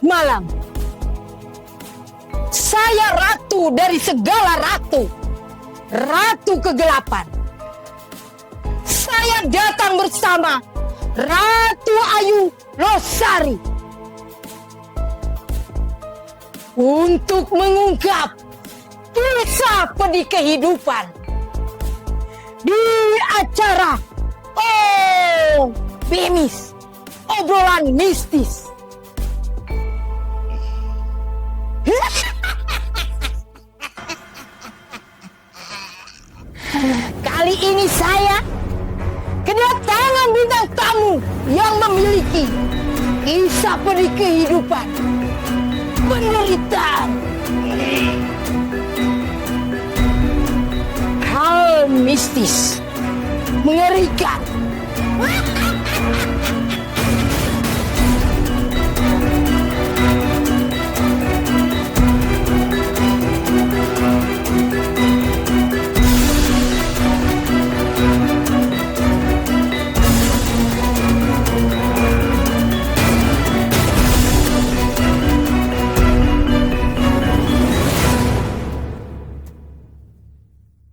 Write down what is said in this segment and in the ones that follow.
malam. Saya ratu dari segala ratu. Ratu kegelapan. Saya datang bersama Ratu Ayu Losari untuk mengungkap kisah pedih kehidupan di acara Bemis, obrolan mistis. Kali ini saya kedatangan bintang tamu yang memiliki kisah pedih kehidupan, penderitaan, hal mistis, mengerikan.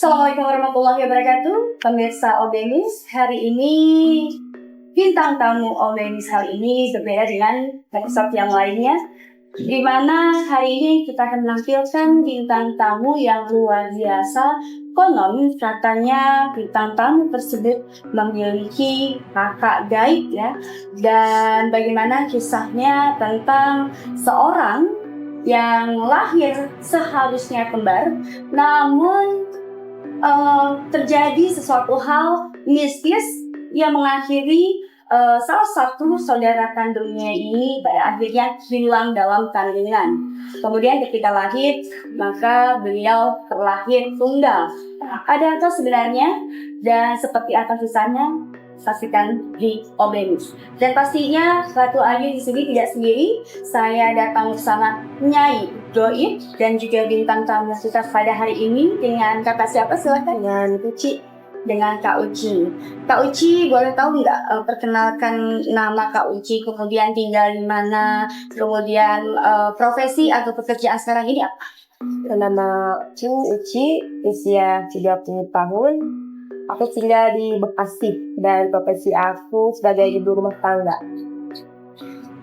Assalamualaikum warahmatullahi wabarakatuh, pemirsa Obemis. Hari ini bintang tamu Obemis hari ini berbeda dengan episode yang lainnya, di mana hari ini kita akan menampilkan bintang tamu yang luar biasa. Konon katanya bintang tamu tersebut memiliki kakak gaib ya, dan bagaimana kisahnya tentang seorang yang lahir seharusnya kembar, namun terjadi sesuatu hal mistis yang mengakhiri salah satu saudara kandungnya ini pada akhirnya hilang dalam kandungan. Kemudian ketika lahir, maka beliau terlahir tunggal. Ada apa sebenarnya dan seperti apa kisahnya? Saksikan di Obemis. Dan pastinya Ratu Ayu di sini tidak sendiri. Saya datang bersama Nyai Doib dan juga bintang tamu kita pada hari ini dengan kakak siapa? Silakan. Dengan Uci. Dengan Kak Uci. Kak Uci, boleh tahu nggak perkenalkan nama Kak Uci, kemudian tinggal di mana, kemudian profesi atau pekerjaan sekarang ini apa? Nama Uci, usia 30 tahun. Aku tinggal di Bekasi dan profesi aku sebagai ibu rumah tangga.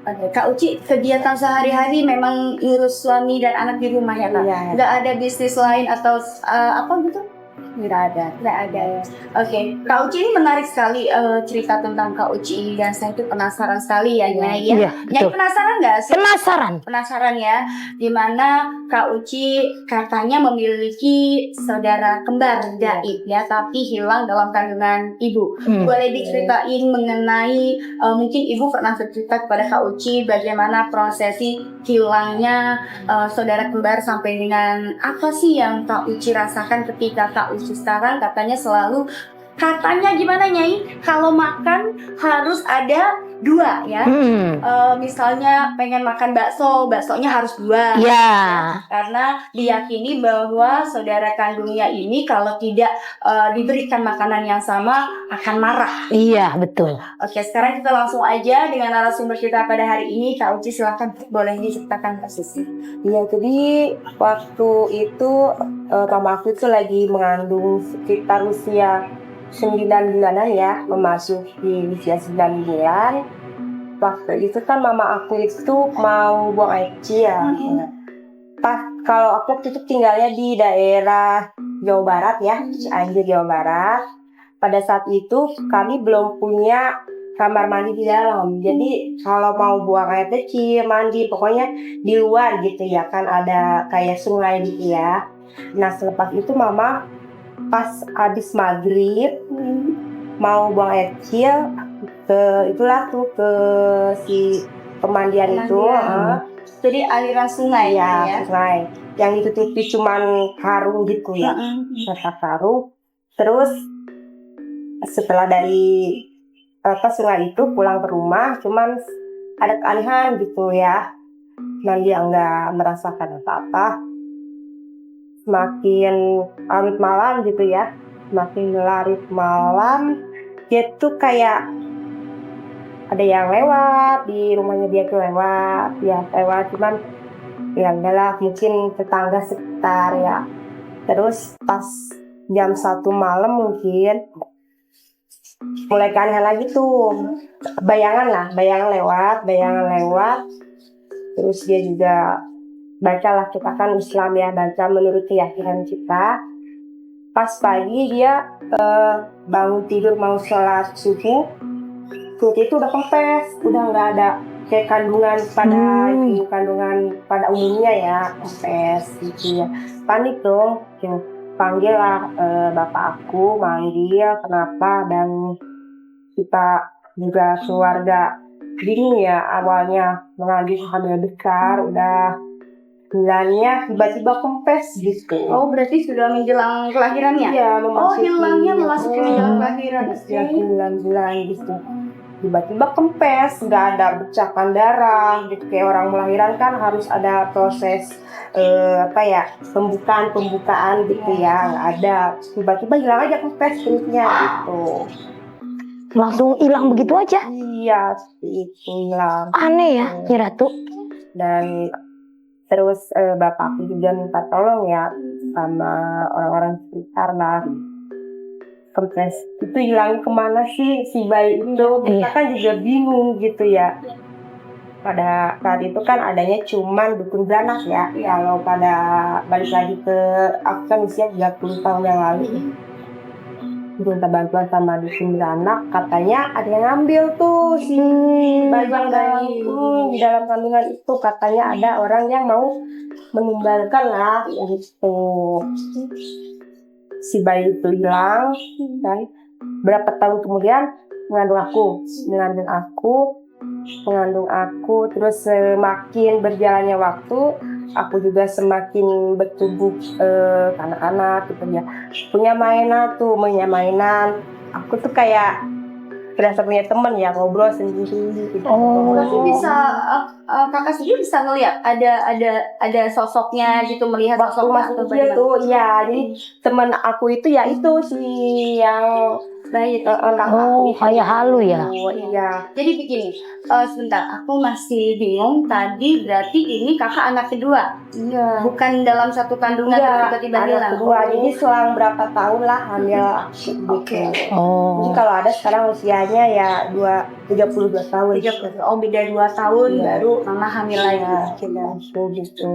Oke, Kak Uci, kegiatan sehari-hari memang ngurus suami dan anak di rumah ya, Kak? Iya. Nggak ada bisnis lain atau apa gitu? Nggak ada ya. Oke, Kak Uci ini menarik sekali cerita tentang Kak Uci, dan saya itu penasaran sekali ya, Nyai ya. Iya, Nyai penasaran nggak sih? Penasaran Ya, dimana Kak Uci katanya memiliki saudara kembar gaib ya, tapi hilang dalam kandungan ibu. Boleh diceritain mengenai mungkin ibu pernah bercerita kepada Kak Uci bagaimana prosesi hilangnya saudara kembar sampai dengan apa sih yang Kak Uci rasakan ketika Kak Uci sekarang katanya selalu, katanya gimana Nyai, kalau makan harus ada 2 ya. Misalnya pengen makan baksonya harus 2 ya. Karena diyakini bahwa saudara kandungnya ini kalau tidak diberikan makanan yang sama akan marah. Iya, betul. Oke, sekarang kita langsung aja dengan narasumber kita pada hari ini. Kak Uci, silakan, boleh diceritakan kasusnya. Iya, jadi waktu itu mama aku itu lagi mengandung sekitar usia 9 bulanan ya, memasuki usia 9 bulan. Waktu itu kan mama aku itu mau buang air kecil. Pas kalau aku waktu itu tinggalnya di daerah Jawa Barat ya, Cianjur Jawa Barat. Pada saat itu kami belum punya kamar mandi di dalam. Jadi kalau mau buang air kecil, mandi, pokoknya di luar gitu ya, kan ada kayak sungai gitu ya. Nah selepas itu mama pas habis maghrib mau buang air kecil ke si pemandian itu. Jadi aliran sungai ya. Sungai yang ditutupi cuman karung gitu ya, karung. Terus setelah dari sungai itu pulang ke rumah, cuman ada keanehan gitu ya. Nah dia nggak merasakan apa-apa. Semakin larut malam gitu ya, dia tuh kayak ada yang lewat di rumahnya dia tuh lewat cuman ya udahlah mungkin tetangga sekitar ya. Terus pas jam 1 malam mungkin mulai aneh lagi tuh, bayangan lewat. Terus dia juga bacalah, kita kan Islam ya, baca menurut keyakinan kita. Pas pagi dia bangun tidur mau sholat subuh, perut itu udah kempes, udah nggak ada kayak kandungan pada umumnya ya, kempes gitu ya. Panik dong, panggil lah bapak aku, manggil kenapa, dan kita juga keluarga bingung ya awalnya, mengambil hamil besar udah bulannya tiba-tiba kempes gitu. Oh, berarti sudah menjelang kelahirannya? Iya, hilangnya memasuki menjelang kelahiran. Ya, bulan-bulan gitu. Tiba-tiba kempes, nggak ada bercakan darah gitu, kayak orang melahirkan kan harus ada proses pembukaan gitu ya, nggak ada. Tiba-tiba hilang aja kempes perutnya gitu. Langsung hilang begitu aja. Iya, itu hilang. Aneh ya, Nyi Ratu. Dan terus bapakku juga minta tolong ya sama orang-orang sekitar lah. Kempes itu hilang kemana sih si bayi itu? Kita kan juga bingung gitu ya. Pada saat itu kan adanya cuman dukun beranak ya. Kalau pada balik lagi ke aku kan usia 30 tahun yang lalu, minta bantuan sama dukun beranak, katanya ada yang ngambil tuh si bayi di dalam kandungan itu. Katanya ada orang yang mau menumbalkan lah gitu. Si bayi itu hilang, dan berapa tahun kemudian mengandung aku. Terus semakin berjalannya waktu, aku juga semakin bertumbuh anak-anak gitu ya, punya mainan. Aku tuh kayak berasa punya teman ya, ngobrol sendiri gitu. Berarti bisa kakak sendiri bisa ngelihat ada sosoknya gitu, melihat sosoknya atau bagaimana? Tuh ya, jadi teman aku itu ya itu si yang Baik. Kayak halu ya. Iya. Jadi begini, sebentar, aku masih bingung. Tadi berarti ini kakak anak kedua, Iya. bukan dalam satu kandungan tiba-tiba hilang. Anak kedua, jadi selang berapa tahun lah hamil. Oke. Jadi kalau ada sekarang usianya ya 32 tahun. Beda 2 tahun baru mama hamil lagi. Gitu.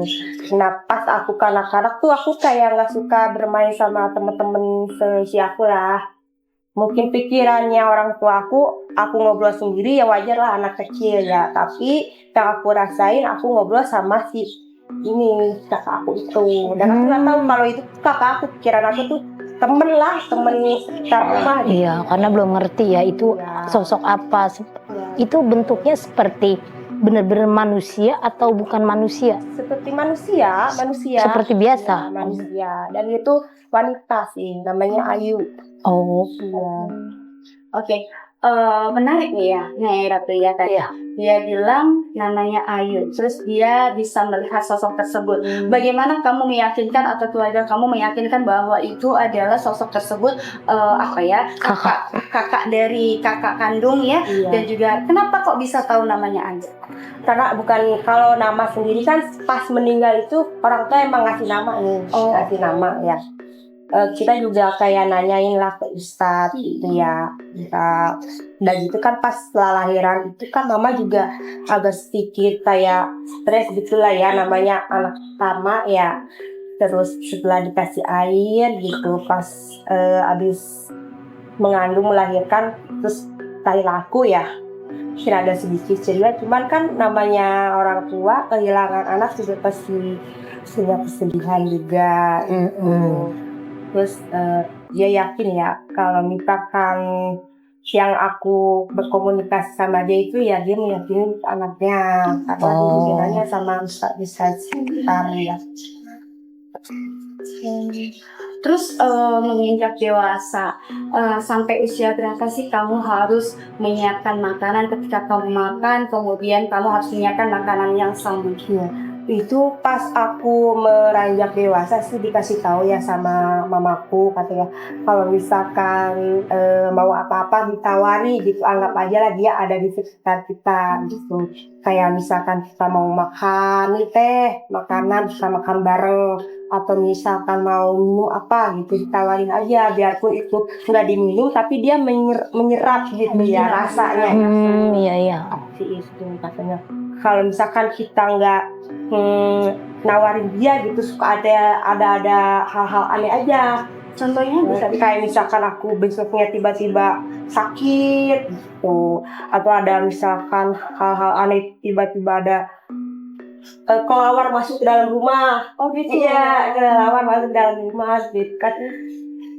Nah pas aku kanak-kanak tuh aku kayak nggak suka bermain sama temen-temen seusia aku lah. Mungkin pikirannya orang tua aku ngobrol sendiri ya wajar lah, anak kecil ya. Tapi yang aku rasain, aku ngobrol sama si ini kakak aku itu. Dan aku nggak tahu kalau itu kakak aku, pikiran aku tuh temen sekitar rumah. Iya, karena belum ngerti ya itu sosok apa. Itu bentuknya seperti benar-benar manusia atau bukan manusia? Seperti manusia. Seperti biasa. Ya, manusia. Dan itu wanita sih, namanya Ayu. Oke. Menarik nih ya, Nyai Ratu ya tadi. Iya. Dia bilang namanya Ayu, terus dia bisa melihat sosok tersebut. Bagaimana kamu meyakinkan atau keluarga kamu meyakinkan bahwa itu adalah sosok tersebut kakak dari kakak kandung ya? Iya. Dan juga kenapa kok bisa tahu namanya Ayu? Karena bukan, kalau nama sendiri kan pas meninggal itu orang tua emang ngasih nama nih, ngasih nama ya. Kita juga kayak nanyain lah ke Ustadz gitu ya. Dan gitu kan pas setelah lahiran itu kan mama juga agak sedikit kayak stres gitulah ya, namanya anak pertama ya. Terus setelah dikasih air gitu, pas abis mengandung melahirkan, terus tahi laku ya, kira ada sedikit ceria. Cuman kan namanya orang tua kehilangan anak juga pasti punya kesedihan juga. Terus dia yakin ya kalau misalkan yang aku berkomunikasi sama dia itu ya dia meyakini anaknya, karena hubungannya sama bisa sekitar ya. Terus menginjak dewasa, sampai usia berapa sih kamu harus menyiapkan makanan? Ketika kamu makan, kemudian kamu harus menyiapkan makanan yang sama. Itu pas aku meranjak dewasa sih dikasih tahu ya sama mamaku, katanya kalau misalkan mau apa-apa ditawari gitu, anggap aja lah dia ada di sekitar kita gitu. Kayak misalkan kita mau makan nih teh, makanan bisa makan bareng, atau misalkan mau minum apa gitu ditawarin aja, biarpun itu nggak diminum tapi dia menyerap gitu ya rasanya. Iya iya. Si itu katanya kalau misalkan kita nggak nawarin dia gitu, suka ada hal-hal aneh aja. Contohnya bisa Kayak misalkan aku besoknya tiba-tiba sakit gitu, atau ada misalkan hal-hal aneh, tiba-tiba ada kelawar masuk ke dalam rumah. Oh gitu. Iya, kelawar masuk ke dalam rumah gitu kan.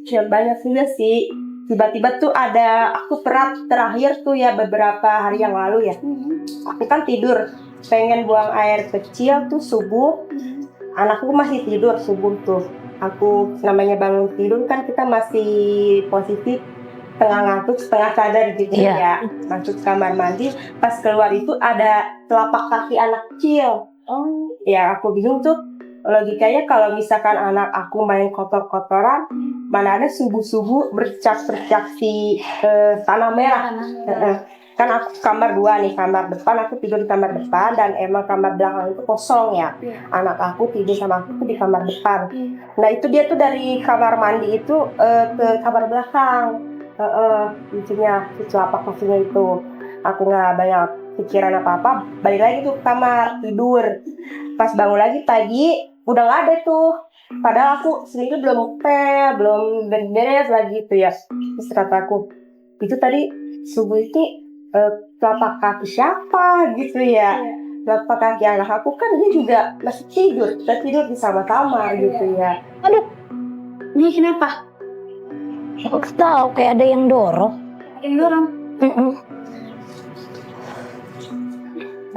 Ya, banyak juga sih. Tiba-tiba tuh ada, aku pernah terakhir tuh ya beberapa hari yang lalu ya, aku kan tidur pengen buang air kecil tuh subuh, anakku masih tidur subuh tuh. Aku namanya bangun tidur kan kita masih posisi setengah ngantuk setengah sadar gitu ya. Masuk kamar mandi, pas keluar itu ada telapak kaki anak kecil. Oh Ya aku bingung tuh, logikanya kalau misalkan anak aku main kotor-kotoran, mana ada subuh-subuh bercak-bercak si tanah merah. Kan aku kamar 2 nih, kamar depan aku tidur di kamar depan, dan emang kamar belakang itu kosong ya. Anak aku tidur sama aku tuh di kamar depan. Nah itu dia tuh dari kamar mandi itu ke kamar belakang. Intinya si telapak kakinya itu. Aku nggak banyak pikiran apa-apa, balik lagi tuh ke kamar tidur. Pas bangun lagi pagi udah nggak ada tuh. Padahal aku sendiri belum ngepel, belum beres lagi tuh ya. Terus kata aku, itu tadi subuh itu telapak kaki siapa gitu ya. Telapak kaki anak aku kan dia juga masih tidur, kita tidur di sama-sama gitu ya. Aduh, ini kenapa? aku tahu kayak ada yang dorong. Yang dorong.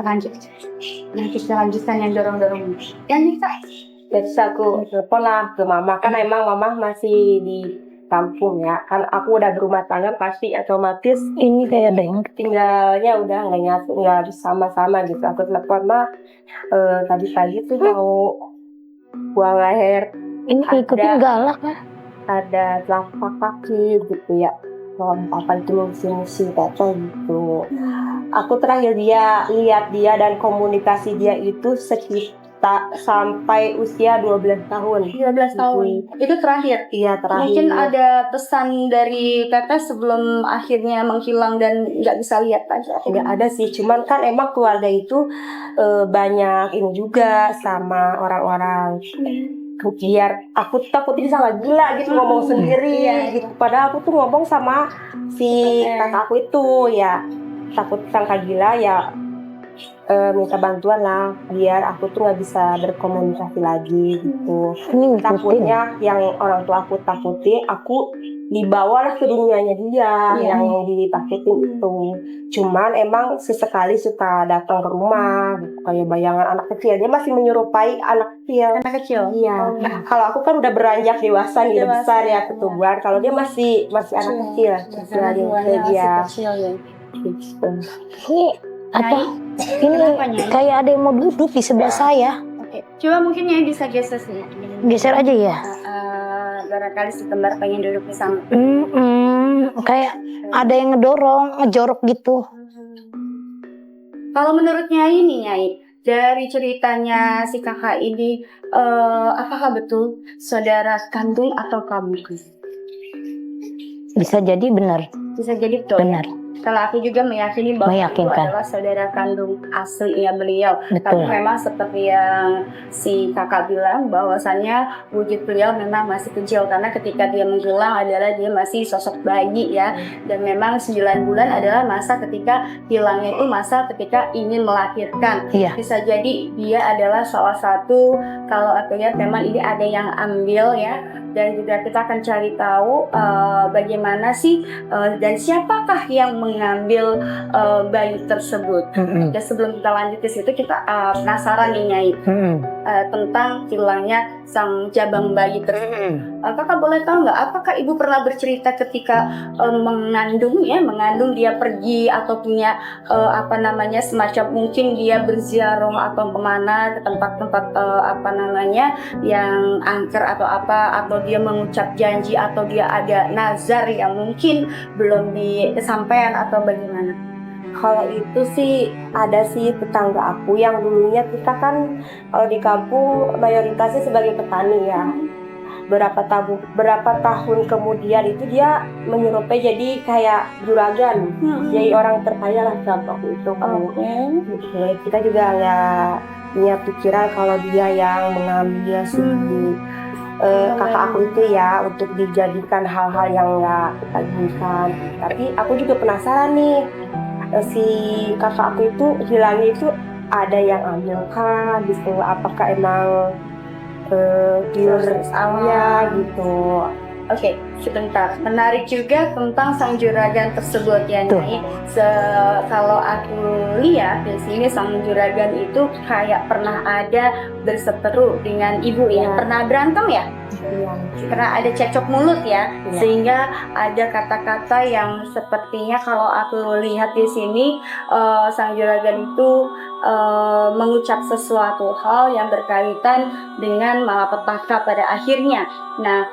Lanjut. Yang kita lanjutkan yang dorong-dorong. Yang kita. Terus aku telepon lah ke mama, kan emang mama masih di kampung ya, kan aku udah berumah tangga, pasti otomatis Ini kayak ada yang tinggalnya udah nggak nyatu, nggak sama-sama gitu. Aku telepon mah, tadi pagi tuh mau buang air, ini ikutin galak kan? ada telapak kaki gitu ya. Apa itu musim apa gitu. Aku terakhir lihat dia dan komunikasi dia itu sekitar sampai usia 12 tahun. 13 tahun. Itu terakhir. Iya, terakhir. Mungkin ada pesan dari Teteh sebelum akhirnya menghilang dan nggak bisa lihat lagi. Nggak ada sih, cuman kan emang keluarga itu banyak ini juga sama orang-orang. Biar aku takutnya sangat gila gitu ngomong sendiri gitu. Padahal aku tuh ngomong sama si kakak aku itu ya, takut sangka gila ya, minta bantuan lah biar aku tuh nggak bisa berkomunikasi lagi gitu. Ini ngikutin. Takutnya yang orang tua aku takutin, aku dibawalah ke dunianya dia yang ditakutin itu. Cuman emang sesekali suka datang ke rumah gitu, kayak bayangan anak kecil. Dia masih menyerupai anak kecil. Anak kecil. Iya. Kalau aku kan udah beranjak dewasa nih, udah besar ya ketubuhan. Kalau dia masih anak kecil. Dia kecil ya. gitu. Ini apa? Ini kayak ada yang mau duduk di sebelah saya. Oke. Coba mungkin Nyai bisa geser sih. Geser aja ya. Barangkali si kembar pengen duduk di sana. Kayak ada yang ngedorong, ngejorok gitu. Kalau menurut Nyai nih Nyai, dari ceritanya si kakak ini, apakah betul saudara kandung atau kamu? Bisa jadi benar. Bisa jadi betul. Benar. Kalau aku juga meyakini bahwa itu adalah saudara kandung aslinya beliau. Betul. Tapi memang seperti yang si kakak bilang, bahwasannya wujud beliau memang masih kecil, karena ketika dia menghilang adalah dia masih sosok bayi ya. Dan memang 9 bulan adalah masa ketika hilangnya itu masa ketika ingin melahirkan. Iya. Bisa jadi dia adalah salah satu, kalau aku lihat memang ini ada yang ambil ya. Dan juga kita akan cari tahu bagaimana sih dan siapakah yang mengambil bayi tersebut. Dan sebelum kita lanjut ke situ, kita penasaran nih Nyai tentang hilangnya sang jabang bayi tersebut. Kakak boleh tahu nggak, apakah ibu pernah bercerita ketika mengandung dia pergi atau punya semacam mungkin dia berziarah atau kemana ke tempat-tempat yang angker atau apa, atau dia mengucap janji atau dia ada nazar yang mungkin belum disampaikan atau bagaimana? Kalau itu sih ada sih tetangga aku yang dulunya kita kan kalau di kampung mayoritasnya sebagai petani ya. Berapa tahun kemudian itu dia menyerupai jadi kayak juragan, jadi orang terkaya lah contoh itu. Kita juga nggak punya pikiran kalau dia yang mengambil si kakak aku itu ya untuk dijadikan hal-hal yang nggak kita inginkan. Tapi aku juga penasaran nih, si kakak aku itu hilangnya itu ada yang ambil kan gitu, apakah emang awalnya gitu. Oke, sebentar. Menarik juga tentang sang juragan tersebut ya, Nyai. Kalau aku lihat di sini sang juragan itu kayak pernah ada berseteru dengan ibu ya. Pernah berantem ya? Iya. Karena ada cekcok mulut ya, sehingga ada kata-kata yang sepertinya kalau aku lihat di sini sang juragan itu mengucap sesuatu hal yang berkaitan dengan malapetaka pada akhirnya. Nah,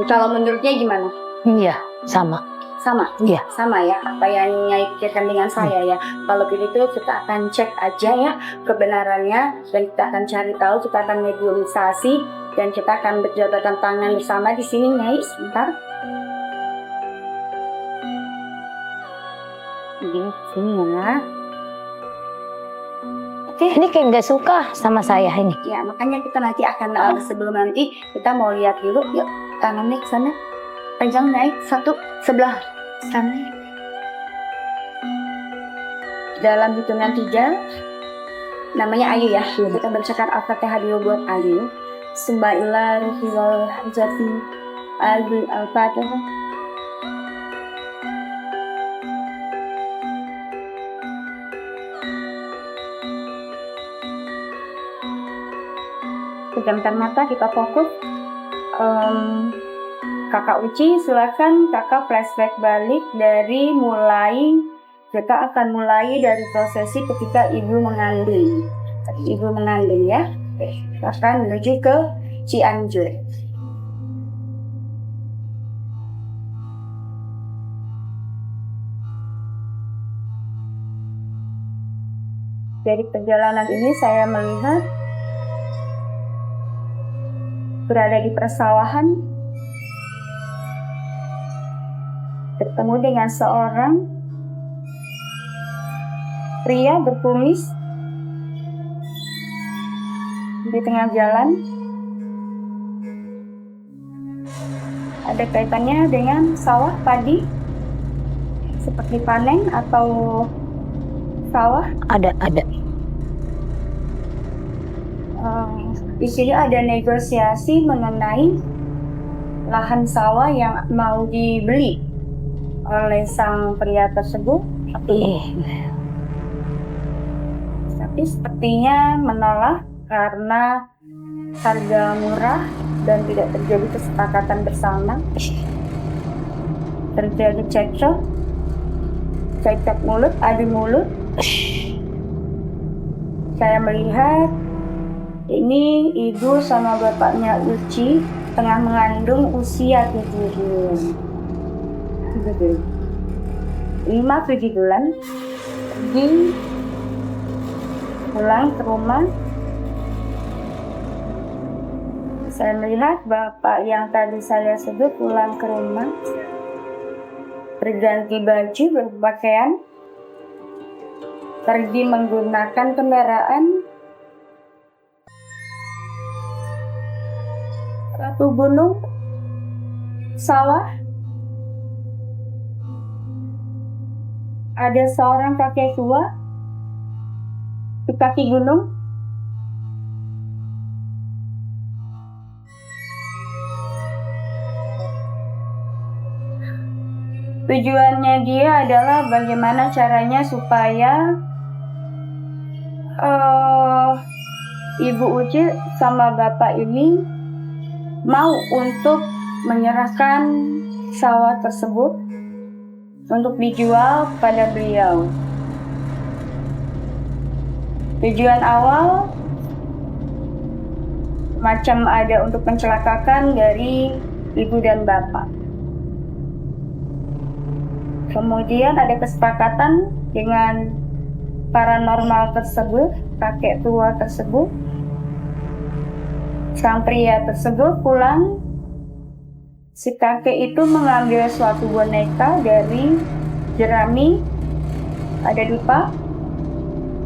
kalau menurutnya gimana? Iya, sama. Sama? Iya. Sama ya, apa yang Nyai pikirkan dengan saya ya. Kalau begitu kita akan cek aja ya kebenarannya, dan kita akan cari tahu, kita akan mediumisasi, dan kita akan berjabatkan tangan bersama di sini, Nyai. Sebentar. Di sini ya. Ini kayak nggak suka sama saya ini. Ya, makanya kita nanti akan sebelum nanti kita mau lihat dulu. Yuk, tangannya ke sana. Pegang naik satu sebelah sana. Dalam hitungan 3, namanya Ayu ya. Kita bacakan Al-Fatihah dulu buat Ayu. Bismillahirrahmanirrahim. Al-Fatihah. Pejamkan mata, kita fokus. Kakak Uci, silakan kakak flashback balik dari kita akan mulai dari prosesi ketika ibu mengandung. Ibu mengandung ya. Akan menuju ke Cianjur. Dari perjalanan ini saya melihat berada di persawahan, bertemu dengan seorang pria berkumis di tengah jalan. Ada kaitannya dengan sawah padi, seperti panen atau sawah. Ada. Di sini ada negosiasi mengenai lahan sawah yang mau dibeli oleh sang pria tersebut. Tapi sepertinya menolak karena harga murah dan tidak terjadi kesepakatan bersama. Terjadi cekcok mulut, adu mulut. Saya melihat ini ibu sama bapaknya Uci tengah mengandung usia 7 bulan. Pergi pulang ke rumah. Saya melihat bapak yang tadi saya sebut pulang ke rumah, berganti baju, berpakaian, pergi menggunakan kendaraan Ratu Gunung, sawah. Ada seorang kakek tua di kaki gunung. Tujuannya dia adalah bagaimana caranya supaya Ibu Uci sama bapak ini mau untuk menyerahkan sawah tersebut untuk dijual kepada beliau. Tujuan awal macam ada untuk mencelakakan dari ibu dan bapak. Kemudian ada kesepakatan dengan paranormal tersebut, kakek tua tersebut. Sang pria tersebut pulang. Si kakek itu mengambil suatu boneka dari jerami, ada dupa,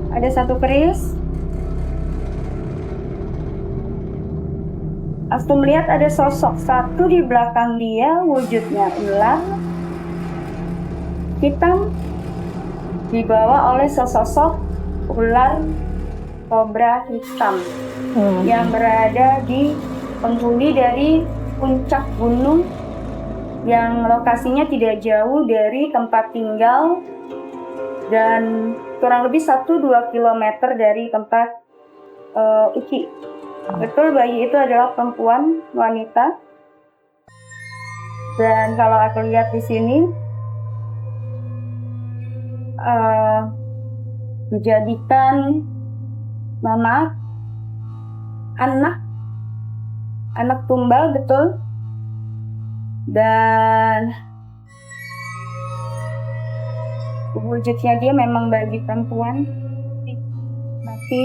ada satu keris. Aku melihat ada sosok satu di belakang dia, wujudnya ular hitam, dibawa oleh sesosok ular kobra hitam yang berada di penghuni dari puncak gunung yang lokasinya tidak jauh dari tempat tinggal dan kurang lebih 1-2 kilometer dari tempat Uci. Betul, bayi itu adalah perempuan, wanita. Dan kalau aku lihat di sini menjadikan mama anak tumbal, betul. Dan wujudnya dia memang bagi perempuan, tapi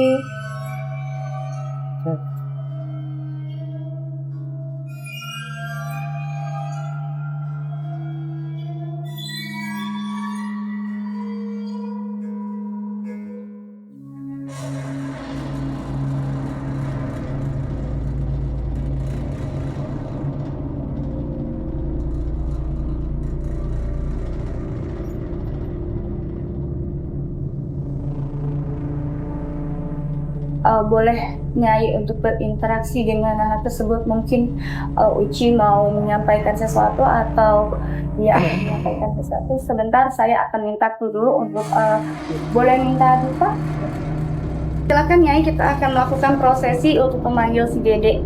boleh Nyai untuk berinteraksi dengan anak tersebut. Mungkin Uci mau menyampaikan sesuatu atau ya menyampaikan sesuatu. Sebentar, saya akan minta dulu untuk boleh minta dupa? Silakan Nyai, kita akan melakukan prosesi untuk memanggil si Dede.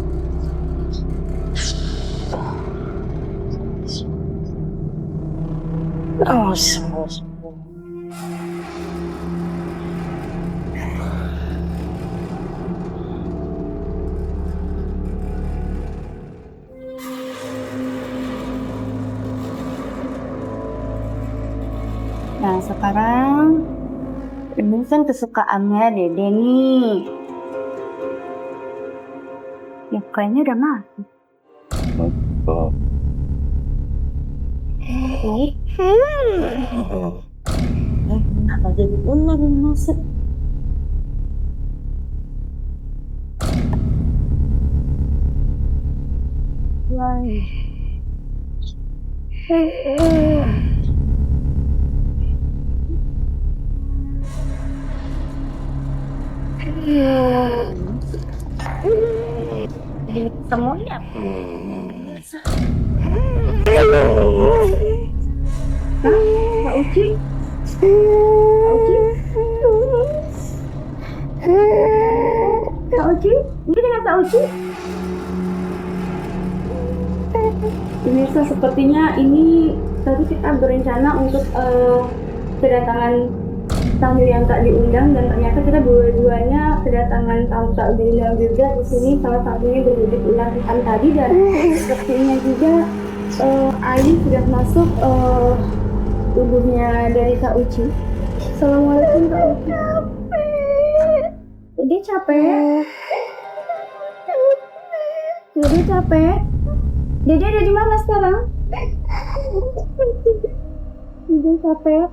Nah, sekarang ini kan kesukaannya Dede nih. Ya, kayaknya udah mati. Kenapa jadi ular yang masuk? Semuanya. Kak Uci? Kak Uci? Ini dengan Kak Uci? Pemirsa, sepertinya ini tadi kita berencana untuk kedatangan tamu yang tak diundang, dan ternyata kita dua-duanya kedatangan tamu tak diundang juga di sini. Salah satunya berwujud ular hitam tadi, dan sepertinya juga air sudah masuk tubuhnya dari Kak Uci. Assalamualaikum Kak Uci. Dede capek? Dede capek? Dede ada di mana sekarang? Dede capek?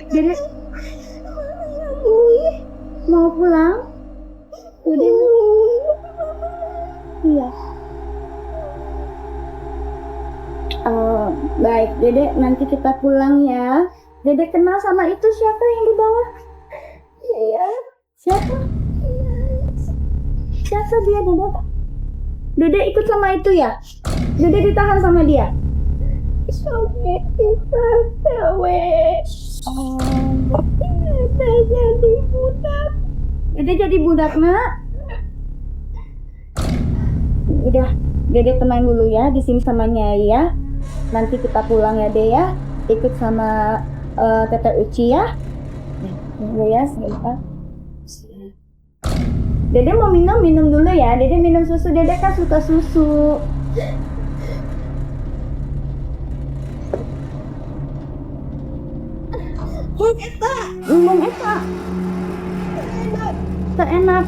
Dede mau pulang? Dede iya. Baik, Dede, nanti kita pulang ya. Dede kenal sama itu siapa yang di bawah? Iya. Siapa? Siapa dia, Dede? Dede ikut sama itu ya? Dede ditahan sama dia? Sampai kita cewek. Dede jadi budak. Dede jadi budak, nak? Udah, Dede tenang dulu ya di sini sama Nyai ya. Nanti kita pulang ya, Dede ya. Ikut sama Tete Uci ya. Tunggu ya, sebentar. Dede mau minum dulu ya. Dede minum susu. Dede kan suka susu. Minum Eta. Tak enak.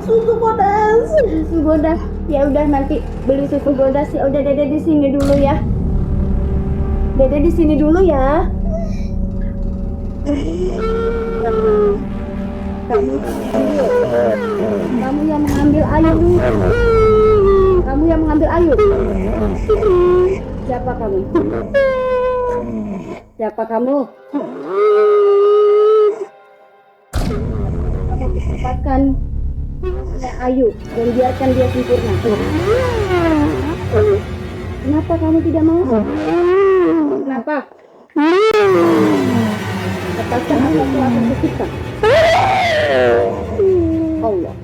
Susu bodas. Susu bodas. Ya udah nanti beli susu bodas ya. Udah Dede di sini dulu ya. Dede di sini dulu ya. Kamu yang mengambil Ayu. Kamu yang mengambil Ayu. Siapa kamu? Siapa kamu? Kamu cepatkan Ayu dan biarkan dia sempurna. Kenapa kamu tidak mau? Kenapa? Lepaskan apa telah tercipta. Allah.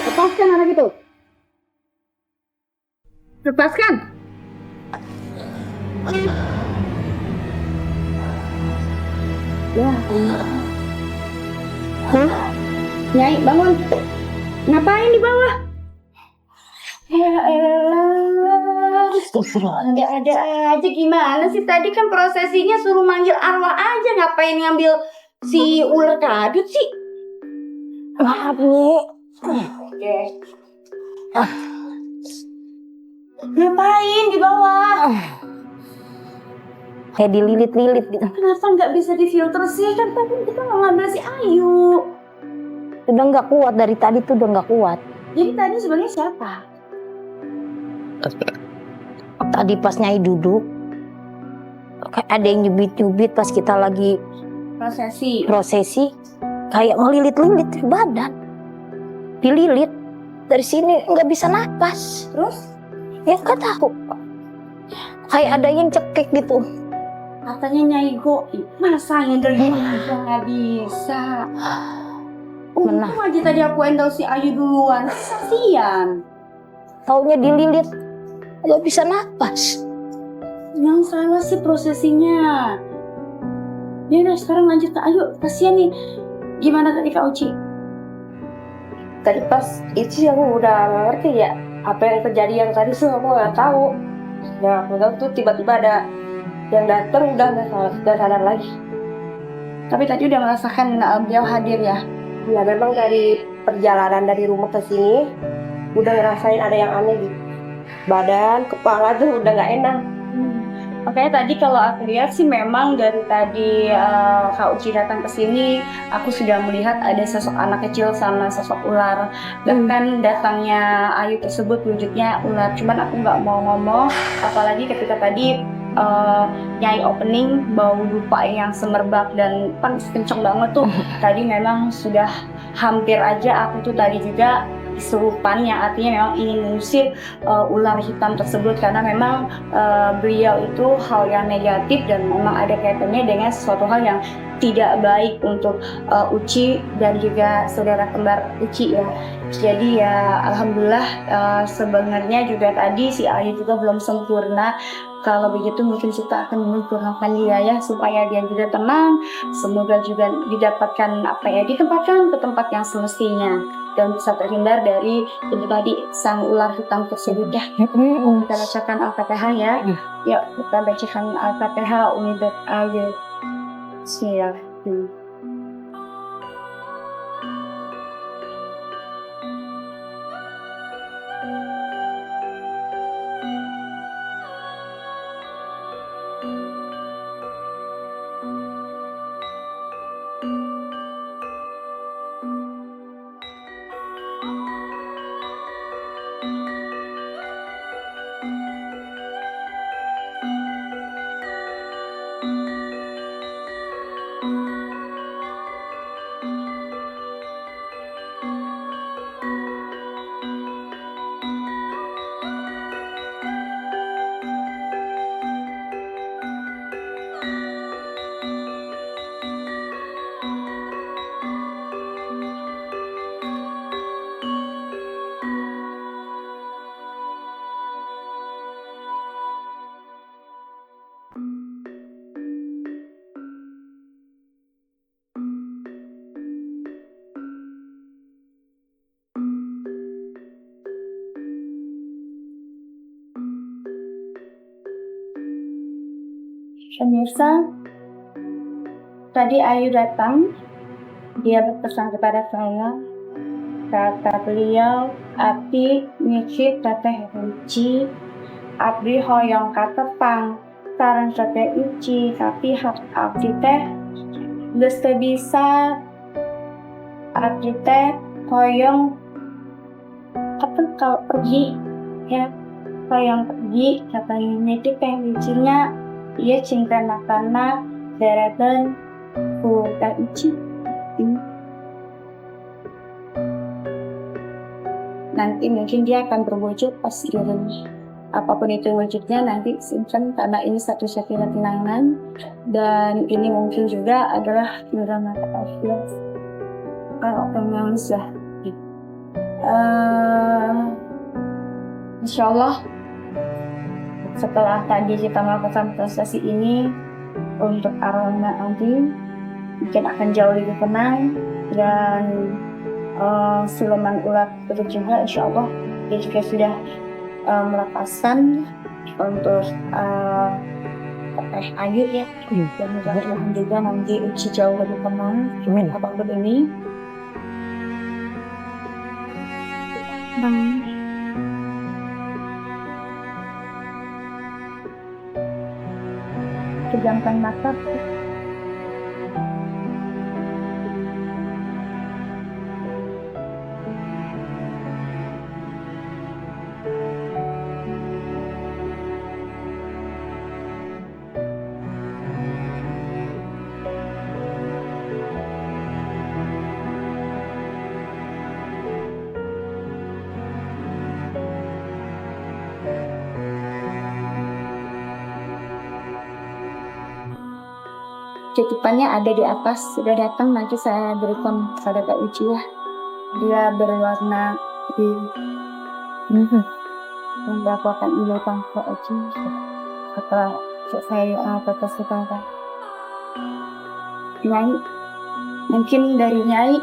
Lepaskan anak itu. Lepaskan. Ya. Nyai, bangun. Ngapain di bawah? Ya elah. Nggak ada aja, gimana sih? Tadi kan prosesinya suruh manggil arwah aja. Ngapain ngambil si ular kadut sih? Maaf, Nyi. Oke. Ngapain di bawah? Kayak dililit-lilit gitu. Kenapa nggak bisa difilter sih? Kan tadi kita mau ngambil si Ayu. Udah nggak kuat, dari tadi tuh udah nggak kuat. Jadi tadi sebenarnya siapa? Tadi pas Nyai duduk, kayak ada yang nyubit-nyubit pas kita lagi prosesi, kayak melilit-lilit di badan. Dililit, dari sini nggak bisa napas. Terus? Ya nggak tahu. Kayak ada yang cekik gitu. Katanya Nyai Goib. Masa ngendel juga nggak bisa? Benar. Untung aja tadi aku endel si Ayu duluan. Kasian. Taunya dililit, nggak bisa napas. Yang salah sih prosesinya. Ya udah sekarang lanjut ke Ayu. Kasian nih. Gimana tadi Kak Uci? Tadi pas itu aku udah nggak ngerti ya apa yang terjadi yang tadi tuh aku nggak tahu. Yang aku tahu tuh tiba-tiba ada yang datang udah nggak sadar lagi. Tapi tadi udah merasakan beliau hadir ya. Ya memang dari perjalanan dari rumah ke sini udah ngerasain ada yang aneh di badan, kepala tuh udah nggak enak. Makanya tadi kalau aku lihat sih memang dari tadi Kak Uci datang ke sini, aku sudah melihat ada sosok anak kecil sama sosok ular. Bahkan datangnya Ayu tersebut wujudnya ular. Cuman aku nggak mau ngomong, apalagi ketika tadi Nyai opening bau dupa yang semerbak dan panas kenceng banget tuh. Tadi memang sudah hampir aja aku tuh tadi juga kesurupan, yang artinya memang ingin mengusir ular hitam tersebut karena memang beliau itu hal yang negatif dan memang ada kaitannya dengan sesuatu hal yang tidak baik untuk Uci dan juga saudara kembar Uci ya. Jadi ya alhamdulillah sebenarnya juga tadi si Ayu juga belum sempurna. Kalau begitu mungkin kita akan menyempurnakan dia ya supaya dia juga tenang. Semoga juga didapatkan ditempatkan ke tempat yang semestinya dan bisa terhindar dari itu tadi sang ular hitam tersebut ya. Kita bacakan Al-Fatihah ya. Yuk kita bacakan Al-Fatihah Umidat Ayu. Bismillahirrahmanirrahim. Pemirsa, tadi Ayu datang, dia berpesan kepada saya, kata beliau, abdi ngicip teteh uci, abdi hoyong katepang, sareng teteh uci, tapi hak abdi teh geus teu bisa, abdi teh hoyong kalau pergi ya, hoyong pergi katanya nitip yang ucinya, ia cinta nakana deretan ku teh uci. Nanti mungkin dia akan berwujud pas dirinya. Apapun itu wujudnya nanti simpan, karena ini satu-satunya kenangan, dan ini mungkin juga adalah nirwana terakhir kalau memang sudah insyaallah setelah tadi kita melakukan prosesi ini untuk arwahnya nanti mungkin akan jauh lebih tenang, dan siluman ular itu juga insyaallah dia juga sudah melepaskan untuk Teh Ayu ya, dan mudah-mudahan juga nanti uci jauh lebih tenang apapun ini. Pejamkan mata. Titipannya ada di atas, sudah datang, nanti saya berikan kepada Kak Uci ya. Dia berwarna biru. Aku akan ilukan Kak Uci apa saya apa kesukaan Nyai. Mungkin dari Nyai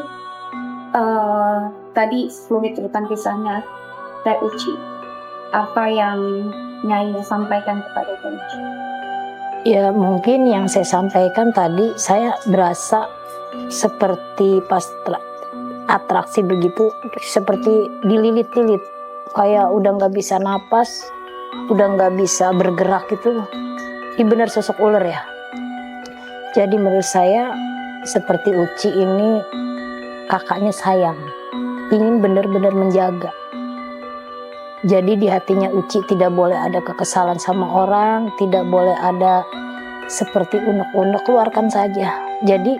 tadi sebelum diceritain kisahnya Kak Uci, apa yang Nyai sampaikan kepada Kak Uci? Ya mungkin yang saya sampaikan tadi, saya berasa seperti pas atraksi begitu, seperti dililit-lilit, kayak udah nggak bisa napas, udah nggak bisa bergerak gitu. Ini benar sosok ular ya. Jadi menurut saya seperti Uci ini kakaknya sayang, ingin benar-benar menjaga. Jadi di hatinya Uci tidak boleh ada kekesalan sama orang, tidak boleh ada seperti unek-unek, keluarkan saja. Jadi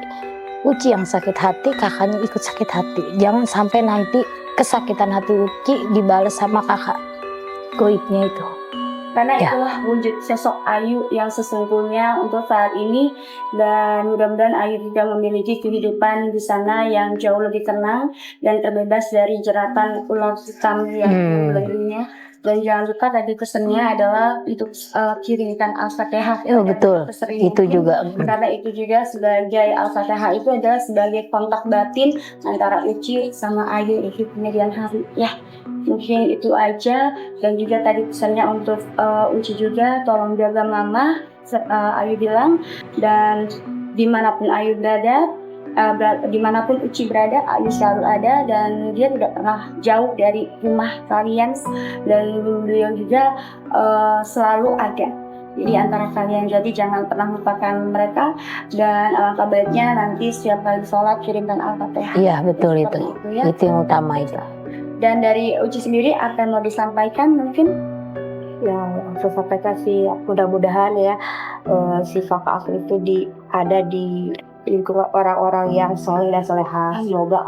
Uci yang sakit hati, kakaknya ikut sakit hati. Jangan sampai nanti kesakitan hati Uci dibalas sama kakak goibnya itu. Karena itulah wujud sosok Ayu yang sesungguhnya untuk saat ini, dan mudah-mudahan Ayu juga memiliki kehidupan di sana yang jauh lebih tenang dan terbebas dari jeratan ular hitam yang melingkupinya. Dan jangan lupa tadi pesannya adalah untuk kirimkan Al-Fatihah. Betul, itu juga. Karena itu juga sebagai Al-Fatihah itu adalah sebagai kontak batin antara Uci sama Ayu di kemudian hari ya. Mungkin itu aja, dan juga tadi pesannya untuk Uci juga, tolong jaga mama, Ayu bilang, dan dimanapun Ayu berada, dimanapun Uci berada, Ayu selalu ada, dan dia tidak pernah jauh dari rumah kalian, dan beliau juga selalu ada di antara kalian. Jadi jangan pernah melupakan mereka, dan alangkah baiknya nanti setiap kali sholat kirimkan Al-Fatihah. Iya betul itu ya. Itu yang utama itu. Dan dari Uci sendiri akan mau disampaikan mungkin? Yang aku sampaikan sih, mudah-mudahan ya si kakak aku itu ada di lingkungan orang-orang yang soleh dan solehah. Semoga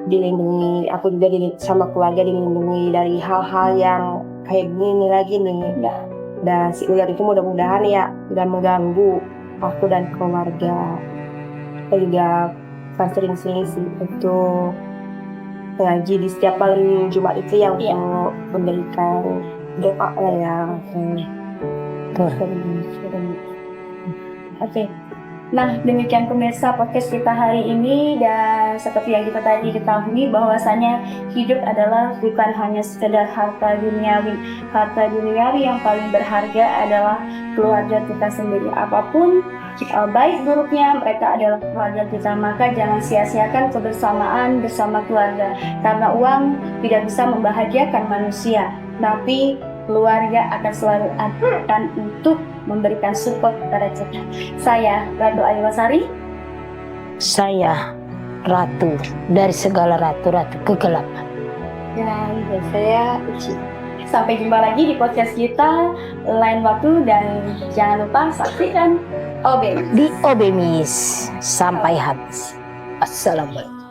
dilindungi, aku juga sama keluarga dilindungi dari hal-hal yang kayak gini lagi nih. Dan si ular itu mudah-mudahan ya gak mengganggu aku dan keluarga. Saya juga akan sering-sering sih untuk ngaji di setiap malam Jumat itu yang untuk memberikan doa ya. Oke. Nah, demikian pemirsa podcast kita hari ini, dan seperti yang kita tadi ketahui bahwasanya hidup adalah bukan hanya sekedar harta duniawi. Harta duniawi yang paling berharga adalah keluarga kita sendiri. Apapun baik buruknya mereka adalah keluarga kita, maka jangan sia-siakan kebersamaan bersama keluarga. Karena uang tidak bisa membahagiakan manusia, tapi keluarga akan selalu akan untuk memberikan support kepada kita. Saya Ratu Ayuwasari. Saya ratu dari segala ratu-ratu kegelapan. Dan saya Uci. Sampai jumpa lagi di podcast kita lain waktu, dan jangan lupa saksikan OB Di Obemis sampai habis. Assalamualaikum.